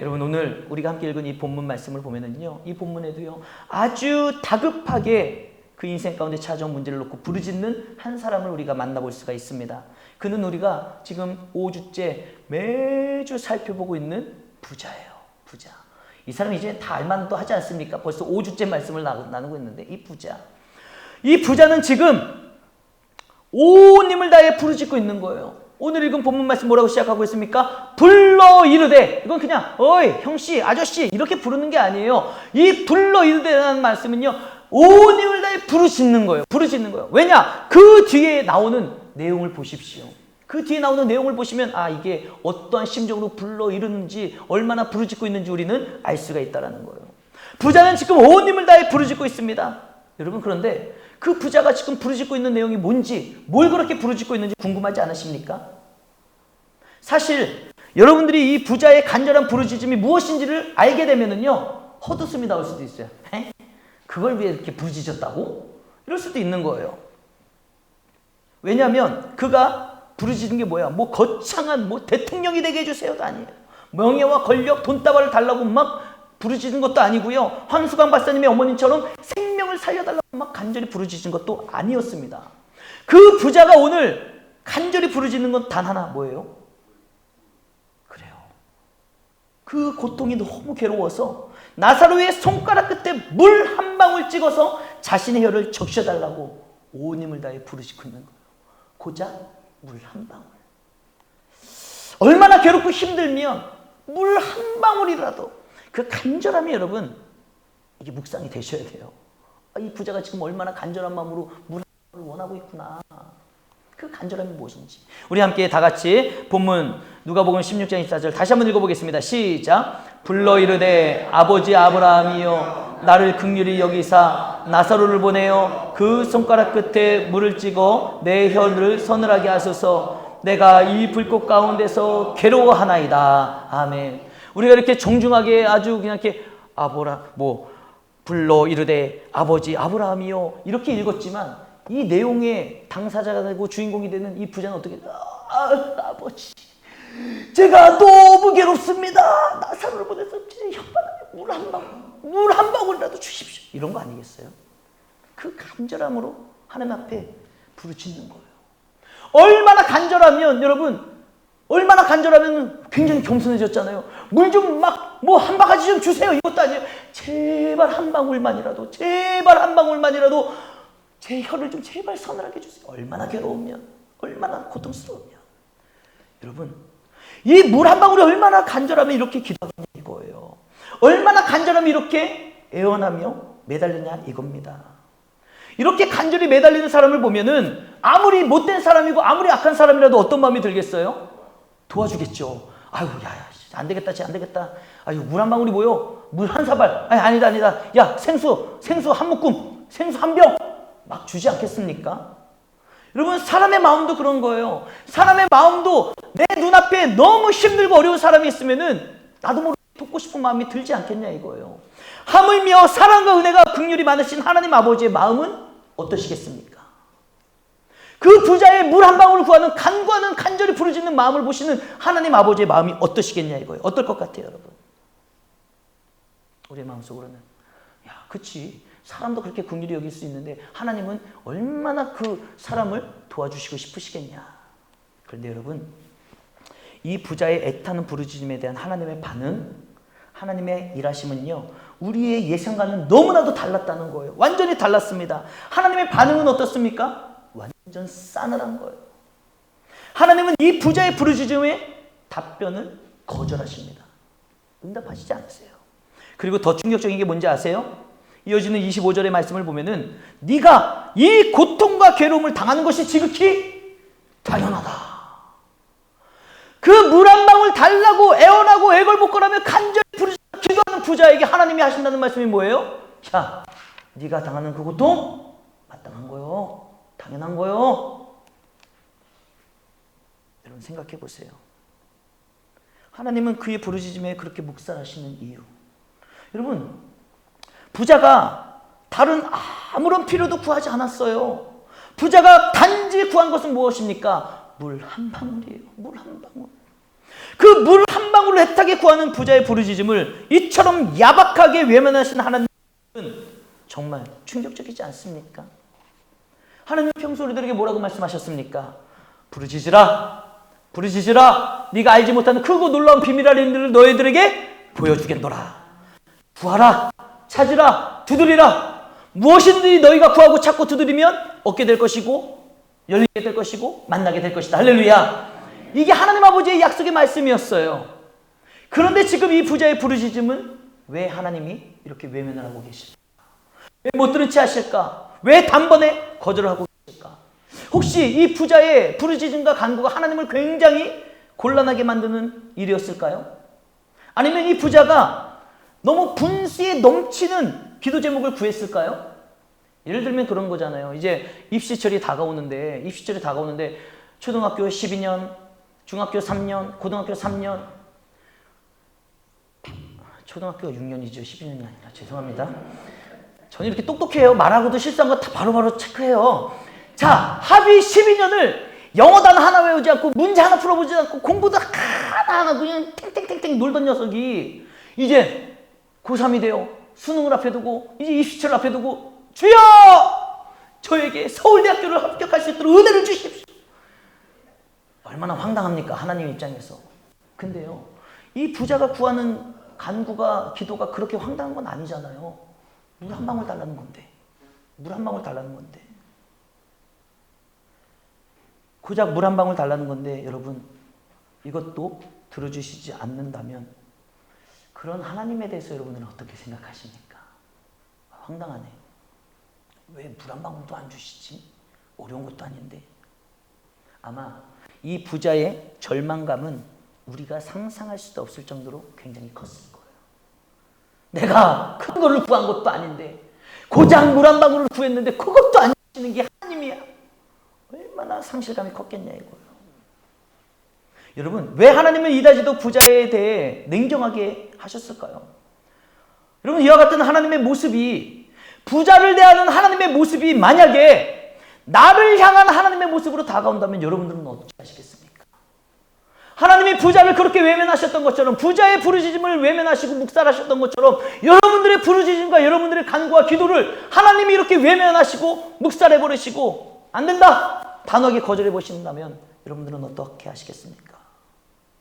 여러분, 오늘 우리가 함께 읽은 이 본문 말씀을 보면은요, 이 본문에도요 아주 다급하게 그 인생 가운데 찾아온 문제를 놓고 부르짖는 한 사람을 우리가 만나볼 수가 있습니다. 그는 우리가 지금 5주째 매주 살펴보고 있는 부자예요. 부자. 이 사람이 이제 다 알만도 하지 않습니까? 벌써 5주째 말씀을 나누고 있는데, 이 부자. 이 부자는 지금 온 힘을 다해 부르짖고 있는 거예요. 오늘 읽은 본문 말씀 뭐라고 시작하고 있습니까? 불러 이르되. 이건 그냥 어이 형씨 아저씨 이렇게 부르는 게 아니에요. 이 불러 이르되라는 말씀은요 온 힘을 다해 부르짖는 거예요. 부르짖는 거예요. 왜냐? 그 뒤에 나오는 내용을 보십시오. 그 뒤에 나오는 내용을 보시면 이게 어떠한 심정으로 불러 이르는지, 얼마나 부르짖고 있는지 우리는 알 수가 있다는 거예요. 부자는 지금 온 힘을 다해 부르짖고 있습니다. 여러분, 그런데 그 부자가 지금 부르짖고 있는 내용이 뭔지, 뭘 그렇게 부르짖고 있는지 궁금하지 않으십니까? 사실 여러분들이 이 부자의 간절한 부르짖음이 무엇인지를 알게 되면은요 헛웃음이 나올 수도 있어요. 그걸 위해 이렇게 부르짖었다고? 이럴 수도 있는 거예요. 왜냐하면 그가 부르짖은 게 뭐야? 뭐 거창한 대통령이 되게 해주세요도 아니에요. 명예와 권력, 돈다발을 달라고 막 부르짖은 것도 아니고요. 황수강 박사님의 어머니처럼 생명을 살려달라고 막 간절히 부르짖은 것도 아니었습니다. 그 부자가 오늘 간절히 부르짖는 건 단 하나, 뭐예요? 그래요. 그 고통이 너무 괴로워서 나사로의 손가락 끝에 물 한 방울 찍어서 자신의 혀를 적셔달라고 온 힘을 다해 부르짖고 있는 거예요. 고작 물 한 방울. 얼마나 괴롭고 힘들면 물 한 방울이라도, 그 간절함이 여러분, 이게 묵상이 되셔야 돼요. 이 부자가 지금 얼마나 간절한 마음으로 물 한 방울을 원하고 있구나. 그 간절함이 무엇인지. 우리 함께 다 같이 본문 누가복음 16장 24절 다시 한번 읽어보겠습니다. 시작. 불러 이르되 아버지 아브라함이여 나를 긍휼히 여기사 나사로를 보내어 그 손가락 끝에 물을 찍어 내 혀를 서늘하게 하소서. 내가 이 불꽃 가운데서 괴로워하나이다. 아멘. 우리가 이렇게 정중하게 아주 그냥 이렇게 불러 이르되 아버지 아브라함이요 이렇게 읽었지만, 이 내용의 당사자가 되고 주인공이 되는 이 부자는 어떻게, 아버지 제가 너무 괴롭습니다. 나사로를 보내서 제 혓바닥에 물 한 방울이라도 주십시오. 이런 거 아니겠어요? 그 간절함으로 하나님 앞에 부르짖는 거예요. 얼마나 간절하면, 여러분, 얼마나 간절하면 굉장히 겸손해졌잖아요. 물 좀 한 바가지 좀 주세요. 이것도 아니에요. 제발 한 방울만이라도, 제발 한 방울만이라도 제 혀를 좀 제발 서늘하게 해주세요. 얼마나 괴로우면, 얼마나 고통스러우면. 여러분, 이 물 한 방울이 얼마나 간절하면 이렇게 기도하느냐 이거예요. 얼마나 간절하면 이렇게 애원하며 매달리냐 이겁니다. 이렇게 간절히 매달리는 사람을 보면은 아무리 못된 사람이고 아무리 악한 사람이라도 어떤 마음이 들겠어요? 도와주겠죠. 아유, 안 되겠다, 안 되겠다. 아유, 물 한 방울이 뭐요? 물 한 사발. 아니다. 야, 생수 한 묶음, 생수 한 병. 막 주지 않겠습니까? 여러분, 사람의 마음도 그런 거예요. 사람의 마음도 내 눈앞에 너무 힘들고 어려운 사람이 있으면은 나도 모르게 돕고 싶은 마음이 들지 않겠냐 이거예요. 하물며 사랑과 은혜가 긍휼이 많으신 하나님 아버지의 마음은 어떠시겠습니까? 그 부자의 물 한 방울을 구하는 간구하는 간절히 부르짖는 마음을 보시는 하나님 아버지의 마음이 어떠시겠냐 이거예요. 어떨 것 같아요, 여러분? 우리의 마음속으로는 그치, 사람도 그렇게 긍휼히 여길 수 있는데 하나님은 얼마나 그 사람을 도와주시고 싶으시겠냐. 그런데 여러분, 이 부자의 애타는 부르짖음에 대한 하나님의 반응, 하나님의 일하심은요 우리의 예상과는 너무나도 달랐다는 거예요. 완전히 달랐습니다. 하나님의 반응은 어떻습니까? 완전 싸늘한 거예요. 하나님은 이 부자의 부르짖음에 답변을 거절하십니다. 응답하시지 않으세요. 그리고 더 충격적인 게 뭔지 아세요? 이어지는 25절의 말씀을 보면은 네가 이 고통과 괴로움을 당하는 것이 지극히 당연하다. 그 물 한 방울 달라고 애원하고 애걸복걸하며 간절히 부르짖고 기도하는 부자에게 하나님이 하신다는 말씀이 뭐예요? 자, 네가 당하는 그 고통 마땅한 거요. 당연한 거요. 여러분 생각해 보세요. 하나님은 그의 부르짖음에 그렇게 묵살하시는 이유. 여러분, 부자가 다른 아무런 필요도 구하지 않았어요. 부자가 단지 구한 것은 무엇입니까? 물 한 방울이에요. 물 한 방울. 그 물 한 방울을 애타게 구하는 부자의 부르짖음을 이처럼 야박하게 외면하신 하나님은 정말 충격적이지 않습니까? 하나님은 평소 우리들에게 뭐라고 말씀하셨습니까? 부르짖으라, 부르짖으라. 네가 알지 못하는 크고 놀라운 비밀 일들을 너희들에게 보여주겠노라. 구하라, 찾으라, 두드리라. 무엇이든지 너희가 구하고 찾고 두드리면 얻게 될 것이고 열리게 될 것이고 만나게 될 것이다. 할렐루야. 이게 하나님 아버지의 약속의 말씀이었어요. 그런데 지금 이 부자의 부르짖음은 왜 하나님이 이렇게 외면을 하고 계실까? 왜 못 들은 채 하실까? 왜 단번에 거절을 하고 계실까? 혹시 이 부자의 부르짖음과 간구가 하나님을 굉장히 곤란하게 만드는 일이었을까요? 아니면 이 부자가 너무 분수에 넘치는 기도 제목을 구했을까요? 예를 들면 그런 거잖아요. 이제 입시철이 다가오는데 초등학교 12년, 중학교 3년, 고등학교 3년, 초등학교가 6년이죠. 12년이 아니라. 죄송합니다. 저는 이렇게 똑똑해요. 말하고도 실수한 거 다 바로바로 체크해요. 자, 합의 12년을 영어 단어 하나 외우지 않고 문제 하나 풀어보지 않고 공부도 하나하나 그냥 탱탱탱탱 놀던 녀석이 이제 고3이 돼요. 수능을 앞에 두고 이제 입시철을 앞에 두고 주여! 저에게 서울대학교를 합격할 수 있도록 은혜를 주십시오. 얼마나 황당합니까? 하나님 입장에서. 근데요, 이 부자가 구하는 간구가, 기도가 그렇게 황당한 건 아니잖아요. 물 한 방울 달라는 건데. 물 한 방울 달라는 건데. 고작 물 한 방울 달라는 건데, 여러분, 이것도 들어주시지 않는다면 그런 하나님에 대해서 여러분은 어떻게 생각하십니까? 황당하네요. 왜 물 한 방울도 안 주시지? 어려운 것도 아닌데. 아마 이 부자의 절망감은 우리가 상상할 수도 없을 정도로 굉장히 컸을 거예요. 내가 큰 거를 구한 것도 아닌데 고작 물 한 방울을 구했는데 그것도 안 주시는 게 하나님이야. 얼마나 상실감이 컸겠냐 이거예요. 여러분, 왜 하나님은 이다지도 부자에 대해 냉정하게 하셨을까요? 여러분, 이와 같은 하나님의 모습이, 부자를 대하는 하나님의 모습이 만약에 나를 향한 하나님의 모습으로 다가온다면 여러분들은 어떻게 하시겠습니까? 하나님이 부자를 그렇게 외면하셨던 것처럼, 부자의 부르짖음을 외면하시고 묵살하셨던 것처럼 여러분들의 부르짖음과 여러분들의 간구와 기도를 하나님이 이렇게 외면하시고 묵살해버리시고 안 된다! 단호하게 거절해보신다면 여러분들은 어떻게 하시겠습니까?